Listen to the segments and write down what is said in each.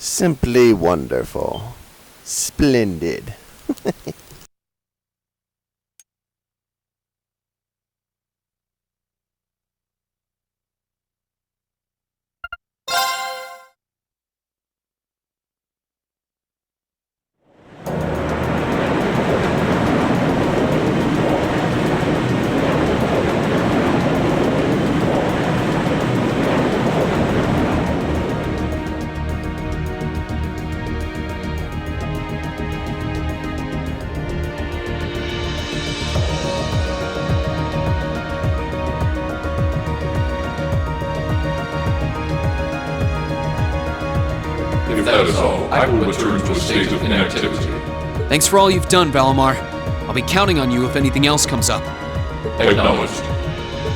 Simply wonderful. Splendid. If that is all, I will return to a state of inactivity. Thanks for all you've done, Valimar. I'll be counting on you if anything else comes up. Acknowledged.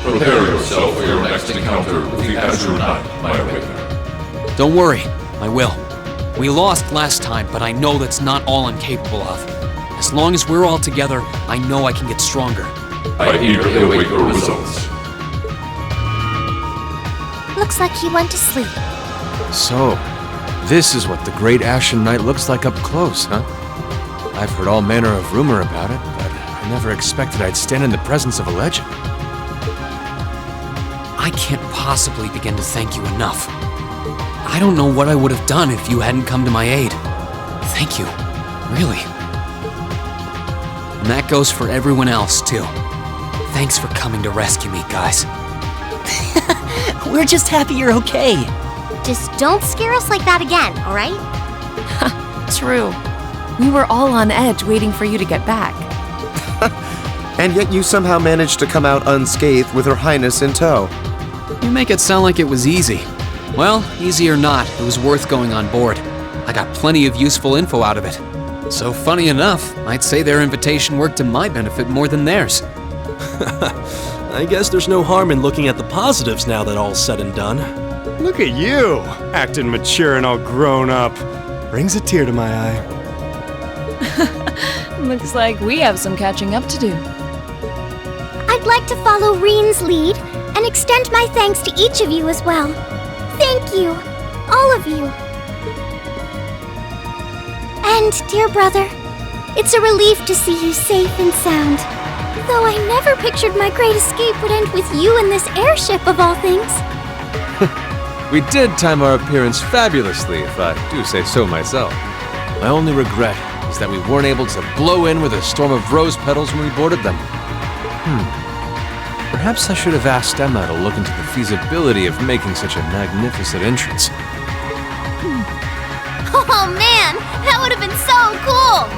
Prepare yourself for your next encounter with the Azure Knight, my awakener. Don't worry, I will. We lost last time, but I know that's not all I'm capable of. As long as we're all together, I know I can get stronger. I eagerly await your results. Looks like he went to sleep. So, this is what the Great Ashen Knight looks like up close, huh? I've heard all manner of rumor about it, but I never expected I'd stand in the presence of a legend. I can't possibly begin to thank you enough. I don't know what I would have done if you hadn't come to my aid. Thank you, really. And that goes for everyone else, too. Thanks for coming to rescue me, guys. We're just happy you're okay. Just don't scare us like that again, alright? True. We were all on edge waiting for you to get back. And yet you somehow managed to come out unscathed with Her Highness in tow. You make it sound like it was easy. Well, easy or not, it was worth going on board. I got plenty of useful info out of it. So funny enough, I'd say their invitation worked to my benefit more than theirs. I guess there's no harm in looking at the positives now that all's said and done. Look at you, acting mature and all grown up. Brings a tear to my eye. Looks like we have some catching up to do. I'd like to follow Reen's lead and extend my thanks to each of you as well. Thank you, all of you. And, dear brother, it's a relief to see you safe and sound. Though I never pictured my great escape would end with you in this airship of all things. We did time our appearance fabulously, if I do say so myself. My only regret is that we weren't able to blow in with a storm of rose petals when we boarded them. Perhaps I should have asked Emma to look into the feasibility of making such a magnificent entrance. Oh man, that would have been so cool!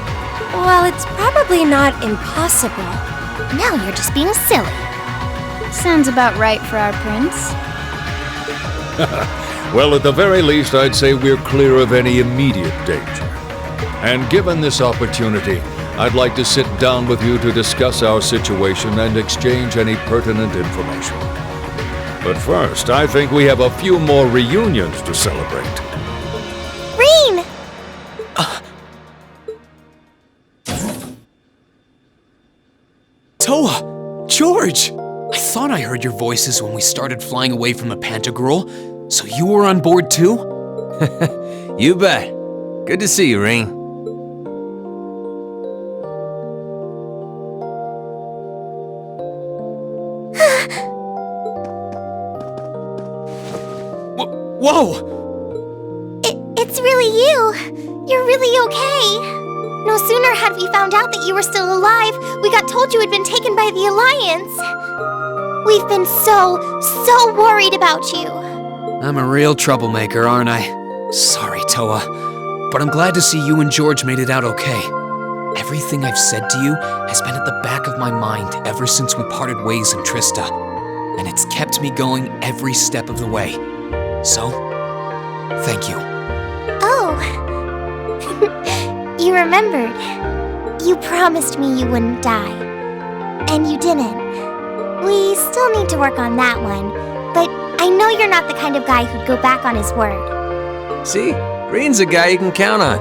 Well, it's probably not impossible. Now you're just being silly. Sounds about right for our prince. Well, at the very least, I'd say we're clear of any immediate danger. And given this opportunity, I'd like to sit down with you to discuss our situation and exchange any pertinent information. But first, I think we have a few more reunions to celebrate. Reen! Toa! George! I thought I heard your voices when we started flying away from the Pantagruel, so you were on board too? You bet. Good to see you, Reen. Whoa! It's really you. You're really okay. No sooner had we found out that you were still alive, we got told you had been taken by the Alliance. We've been so worried about you. I'm a real troublemaker, aren't I? Sorry, Toa, but I'm glad to see you and George made it out okay. Everything I've said to you has been at the back of my mind ever since we parted ways in Trista, and it's kept me going every step of the way. So, thank you. Oh. You remembered. You promised me you wouldn't die. And you didn't. We still need to work on that one, but I know you're not the kind of guy who'd go back on his word. See? Reen's a guy you can count on.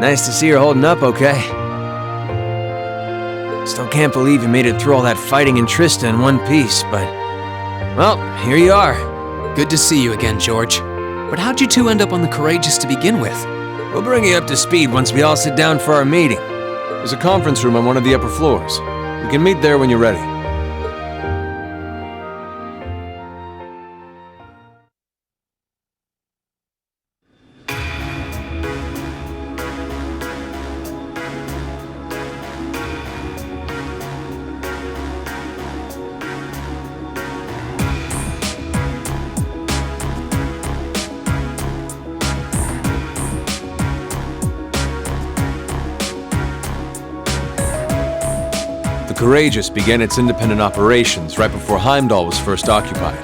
Nice to see you're holding up okay. Still can't believe you made it through all that fighting in Trista in one piece, but... well, here you are. Good to see you again, George. But how'd you two end up on the Courageous to begin with? We'll bring you up to speed once we all sit down for our meeting. There's a conference room on one of the upper floors. We can meet there when you're ready. The Courageous began its independent operations right before Heimdall was first occupied.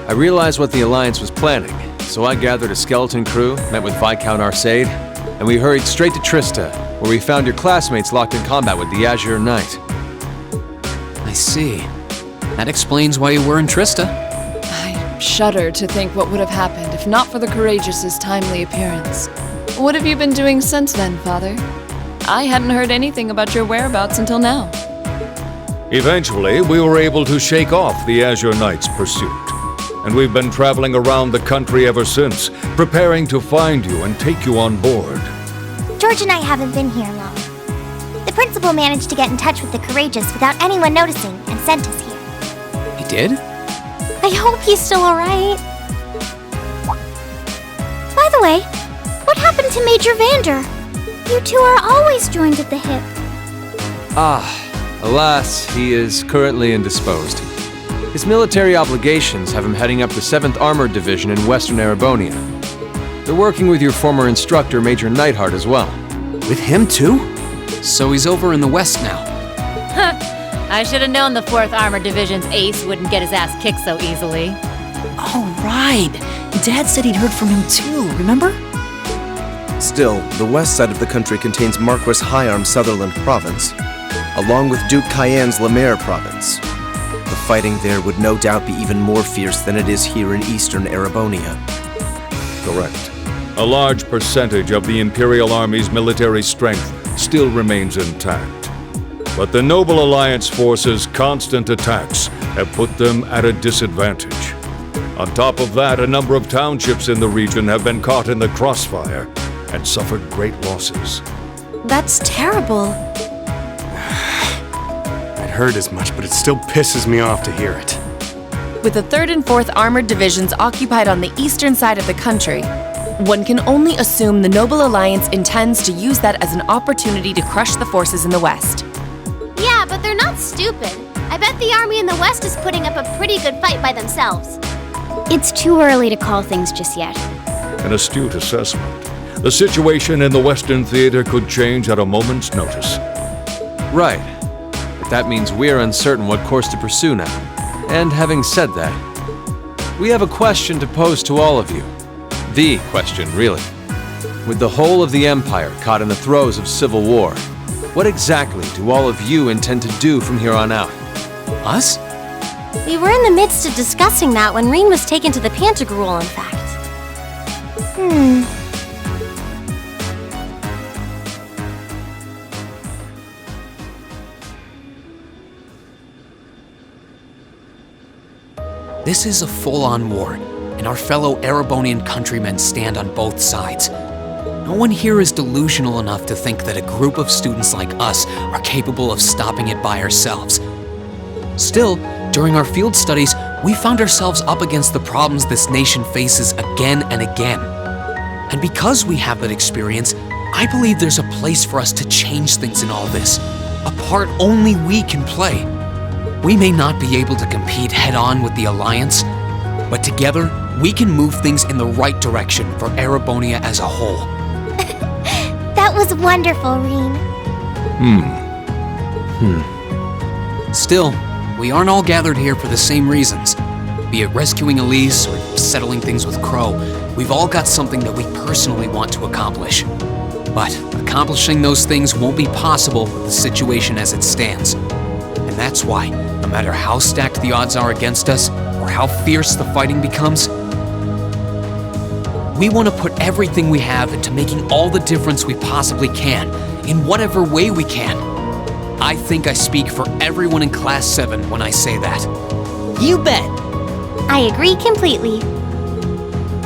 I realized what the Alliance was planning, so I gathered a skeleton crew, met with Viscount Arcade, and we hurried straight to Trista, where we found your classmates locked in combat with the Azure Knight. I see. That explains why you were in Trista. I shudder to think what would have happened if not for the Courageous's timely appearance. What have you been doing since then, Father? I hadn't heard anything about your whereabouts until now. Eventually, we were able to shake off the Azure Knight's pursuit. And we've been traveling around the country ever since, preparing to find you and take you on board. George and I haven't been here long. The principal managed to get in touch with the Courageous without anyone noticing and sent us here. He did? I hope he's still alright. By the way, what happened to Major Vander? You two are always joined at the hip. Alas, he is currently indisposed. His military obligations have him heading up the 7th Armored Division in Western Erebonia. They're working with your former instructor, Major Neidhart, as well. With him too? So he's over in the west now. I should have known the 4th Armored Division's ace wouldn't get his ass kicked so easily. Oh, right. Dad said he'd heard from him too, remember? Still, the west side of the country contains Marquis Hyarm Sutherland Province, along with Duke Cayenne's Lemaire Province. The fighting there would no doubt be even more fierce than it is here in eastern Erebonia. Correct. A large percentage of the Imperial Army's military strength still remains intact. But the Noble Alliance forces' constant attacks have put them at a disadvantage. On top of that, a number of townships in the region have been caught in the crossfire and suffered great losses. That's terrible. I'd heard as much, but it still pisses me off to hear it. With the 3rd and 4th Armored Divisions occupied on the eastern side of the country, one can only assume the Noble Alliance intends to use that as an opportunity to crush the forces in the west. Yeah, but they're not stupid. I bet the army in the west is putting up a pretty good fight by themselves. It's too early to call things just yet. An astute assessment. The situation in the Western Theater could change at a moment's notice. Right. But that means we're uncertain what course to pursue now. And having said that, we have a question to pose to all of you. The question, really. With the whole of the Empire caught in the throes of civil war, what exactly do all of you intend to do from here on out? Us? We were in the midst of discussing that when Reen was taken to the Pantagruel, in fact. This is a full-on war, and our fellow Erebonian countrymen stand on both sides. No one here is delusional enough to think that a group of students like us are capable of stopping it by ourselves. Still, during our field studies, we found ourselves up against the problems this nation faces again and again. And because we have that experience, I believe there's a place for us to change things in all this, a part only we can play. We may not be able to compete head-on with the Alliance, but together, we can move things in the right direction for Erebonia as a whole. That was wonderful, Reen. Still, we aren't all gathered here for the same reasons. Be it rescuing Elise or settling things with Crow, we've all got something that we personally want to accomplish. But accomplishing those things won't be possible with the situation as it stands. And that's why, no matter how stacked the odds are against us, or how fierce the fighting becomes, we want to put everything we have into making all the difference we possibly can, in whatever way we can. I think I speak for everyone in Class 7 when I say that. You bet. I agree completely.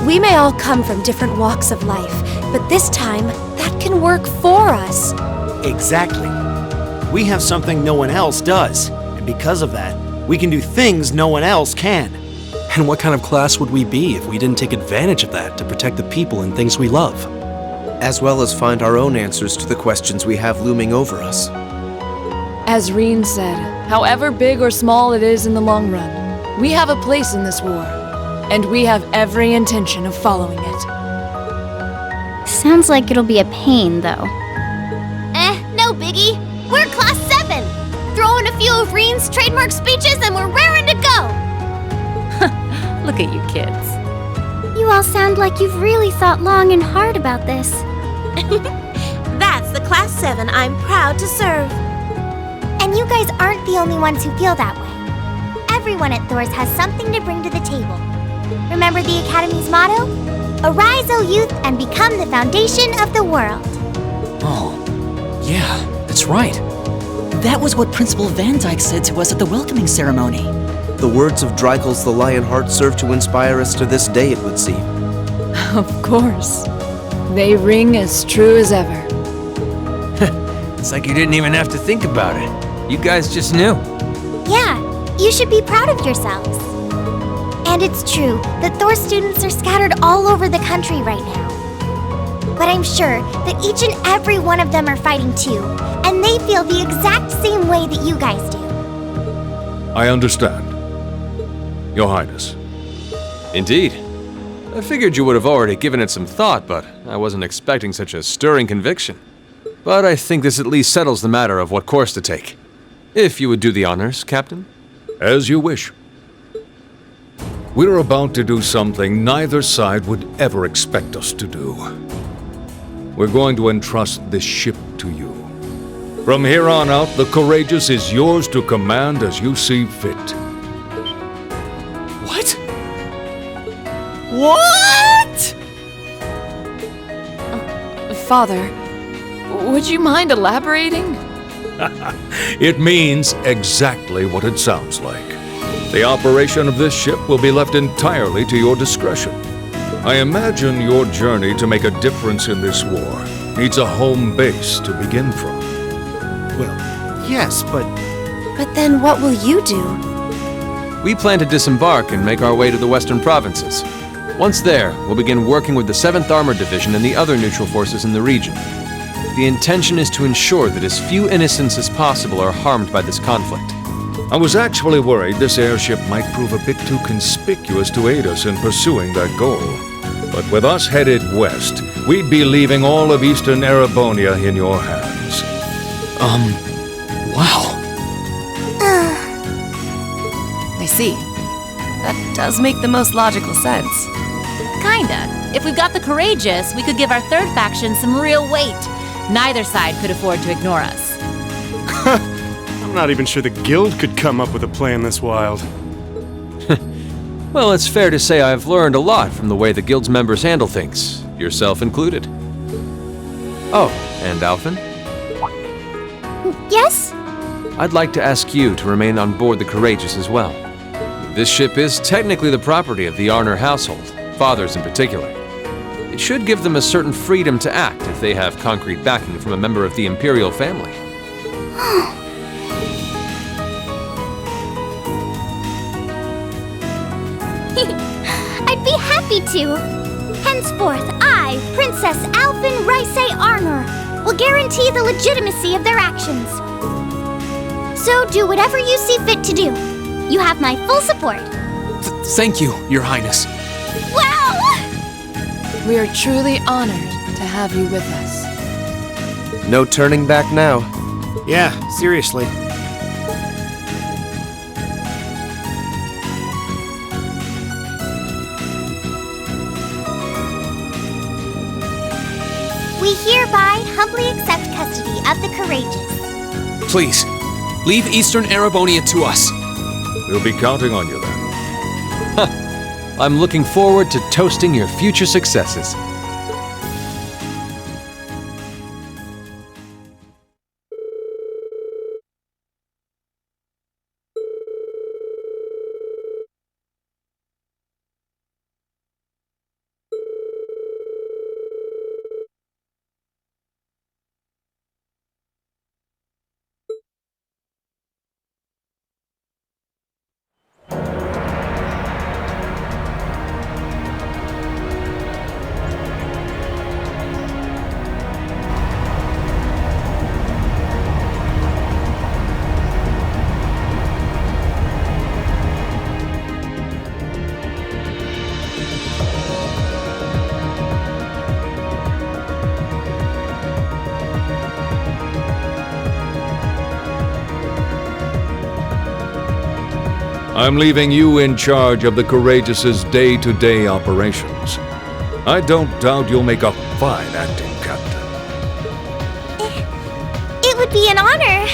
We may all come from different walks of life, but this time, that can work for us. Exactly. We have something no one else does, and because of that, we can do things no one else can. And what kind of class would we be if we didn't take advantage of that to protect the people and things we love? As well as find our own answers to the questions we have looming over us. As Reen said, however big or small it is in the long run, we have a place in this war, and we have every intention of following it. Sounds like it'll be a pain, though. No biggie. We're Class 7. Throw in a few of Reen's trademark speeches and we're raring to go. Look at you kids. You all sound like you've really thought long and hard about this. That's the Class 7 I'm proud to serve. And you guys aren't the only ones who feel that way. Everyone at Thors has something to bring to the table. Remember the Academy's motto? Arise, O youth, and become the foundation of the world. Oh, yeah, that's right. That was what Principal Van Dyke said to us at the welcoming ceremony. The words of Dreikels the Lionheart serve to inspire us to this day, it would seem. Of course. They ring as true as ever. It's like you didn't even have to think about it. You guys just knew. Yeah, you should be proud of yourselves. And it's true that Thor students are scattered all over the country right now. But I'm sure that each and every one of them are fighting too, and they feel the exact same way that you guys do. I understand. Your Highness. Indeed. I figured you would have already given it some thought, but I wasn't expecting such a stirring conviction. But I think this at least settles the matter of what course to take. If you would do the honors, Captain. As you wish. We're about to do something neither side would ever expect us to do. We're going to entrust this ship to you. From here on out, the Courageous is yours to command as you see fit. What? What? Father, would you mind elaborating? It means exactly what it sounds like. The operation of this ship will be left entirely to your discretion. I imagine your journey to make a difference in this war needs a home base to begin from. Well, yes, but... But then what will you do? We plan to disembark and make our way to the western provinces. Once there, we'll begin working with the 7th Armored Division and the other neutral forces in the region. The intention is to ensure that as few innocents as possible are harmed by this conflict. I was actually worried this airship might prove a bit too conspicuous to aid us in pursuing that goal. But with us headed west, we'd be leaving all of Eastern Erebonia in your hands. Wow. I see. That does make the most logical sense. Kinda. If we've got the Courageous, we could give our third faction some real weight. Neither side could afford to ignore us. I'm not even sure the Guild could come up with a plan this wild. Well, it's fair to say I've learned a lot from the way the Guild's members handle things, yourself included. Oh, and Alphen? Yes? I'd like to ask you to remain on board the Courageous as well. This ship is technically the property of the Arner household, fathers in particular. It should give them a certain freedom to act if they have concrete backing from a member of the Imperial family. I'd be happy to. Henceforth, I, Princess Alphen Raisay Arner, will guarantee the legitimacy of their actions. So do whatever you see fit to do. You have my full support. Thank you, Your Highness. Wow! We are truly honored to have you with us. No turning back now. Yeah, seriously. We hereby humbly accept custody of the Courageous. Please, leave Eastern Erebonia to us. We'll be counting on you then. I'm looking forward to toasting your future successes. I'm leaving you in charge of the Courageous' day-to-day operations. I don't doubt you'll make a fine acting captain. It would be an honor.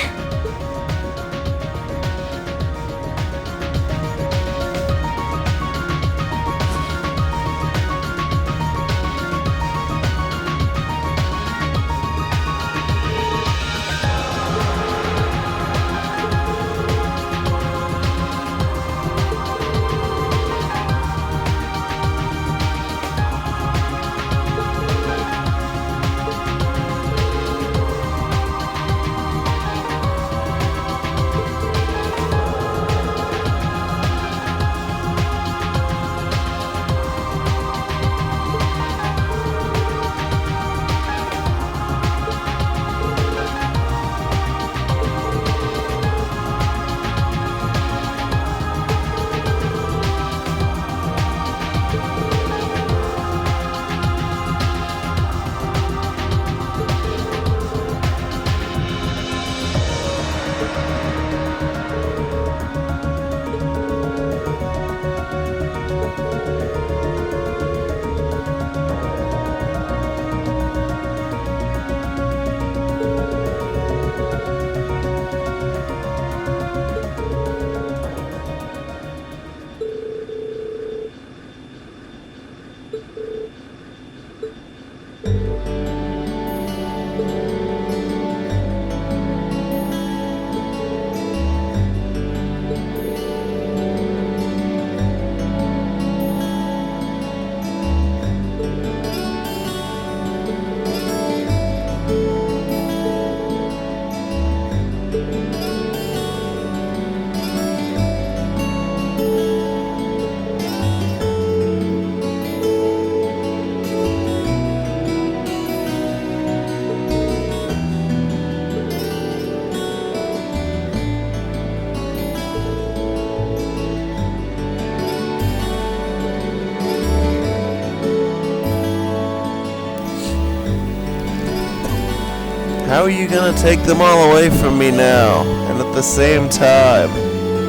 How are you gonna take them all away from me now, and at the same time?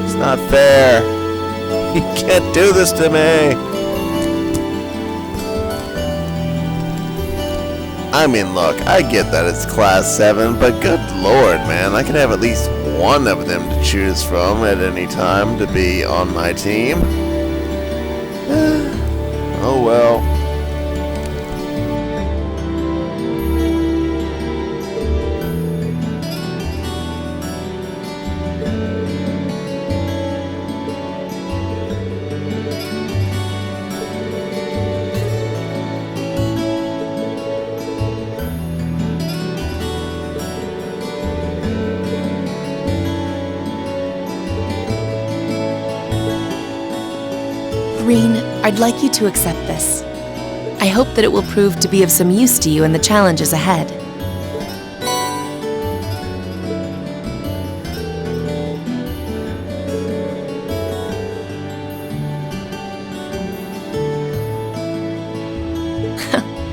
It's not fair. You can't do this to me. I mean, look, I get that it's Class 7, but good lord, man, I can have at least one of them to choose from at any time to be on my team. Oh well. Rean, I'd like you to accept this. I hope that it will prove to be of some use to you in the challenges ahead.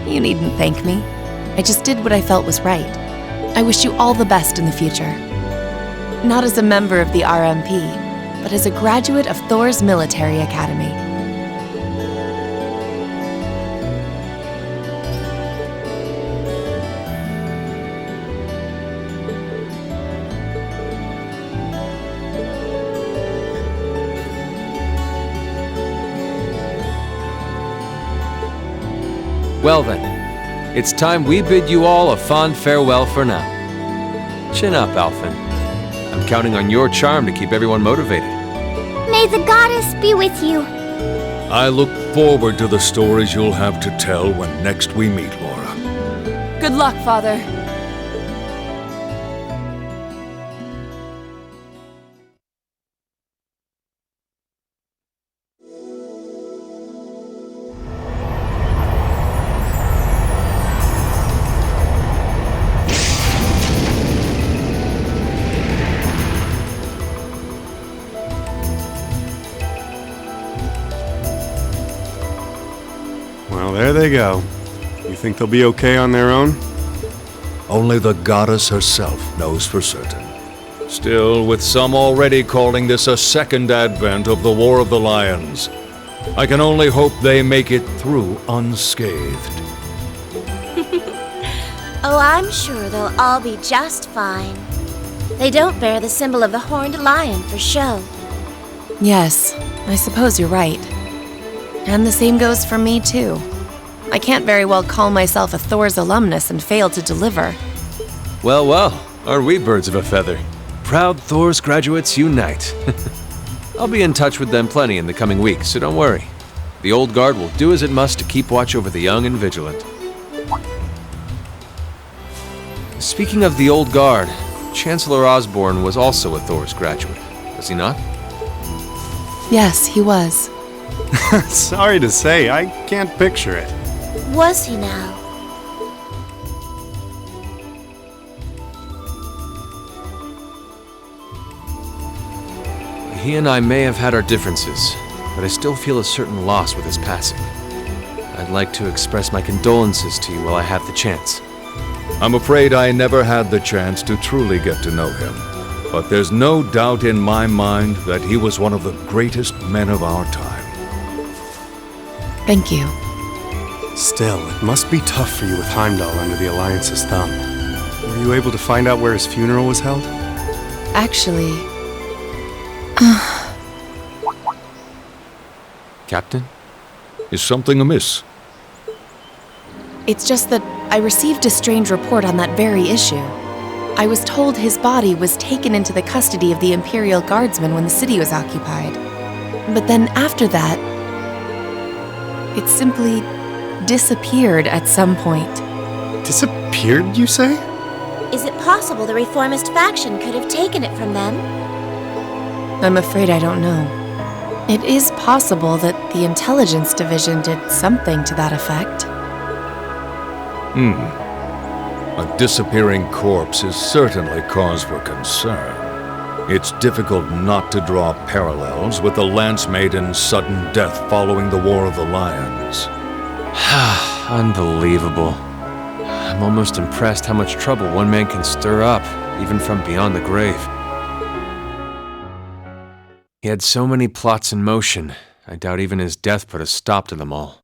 You needn't thank me. I just did what I felt was right. I wish you all the best in the future. Not as a member of the RMP, but as a graduate of Thor's Military Academy. Well then, it's time we bid you all a fond farewell for now. Chin up, Alphen. I'm counting on your charm to keep everyone motivated. May the goddess be with you. I look forward to the stories you'll have to tell when next we meet, Laura. Good luck, Father. Well, there they go. You think they'll be okay on their own? Only the goddess herself knows for certain. Still, with some already calling this a second advent of the War of the Lions, I can only hope they make it through unscathed. Oh, I'm sure they'll all be just fine. They don't bear the symbol of the horned lion for show. Yes, I suppose you're right. And the same goes for me, too. I can't very well call myself a Thor's alumnus and fail to deliver. Well, well, aren't we birds of a feather? Proud Thor's graduates unite. I'll be in touch with them plenty in the coming weeks, so don't worry. The Old Guard will do as it must to keep watch over the young and vigilant. Speaking of the Old Guard, Chancellor Osborne was also a Thor's graduate, was he not? Yes, he was. Sorry to say, I can't picture it. Was he now? He and I may have had our differences, but I still feel a certain loss with his passing. I'd like to express my condolences to you while I have the chance. I'm afraid I never had the chance to truly get to know him, but there's no doubt in my mind that he was one of the greatest men of our time. Thank you. Still, it must be tough for you with Heimdall under the Alliance's thumb. Were you able to find out where his funeral was held? Actually... Captain? Is something amiss? It's just that I received a strange report on that very issue. I was told his body was taken into the custody of the Imperial Guardsmen when the city was occupied. But then after that, it simply disappeared at some point. Disappeared, you say? Is it possible the Reformist faction could have taken it from them? I'm afraid I don't know. It is possible that the Intelligence Division did something to that effect. A disappearing corpse is certainly cause for concern. It's difficult not to draw parallels with the Lance Maiden's sudden death following the War of the Lions. Unbelievable. I'm almost impressed how much trouble one man can stir up, even from beyond the grave. He had so many plots in motion, I doubt even his death put a stop to them all.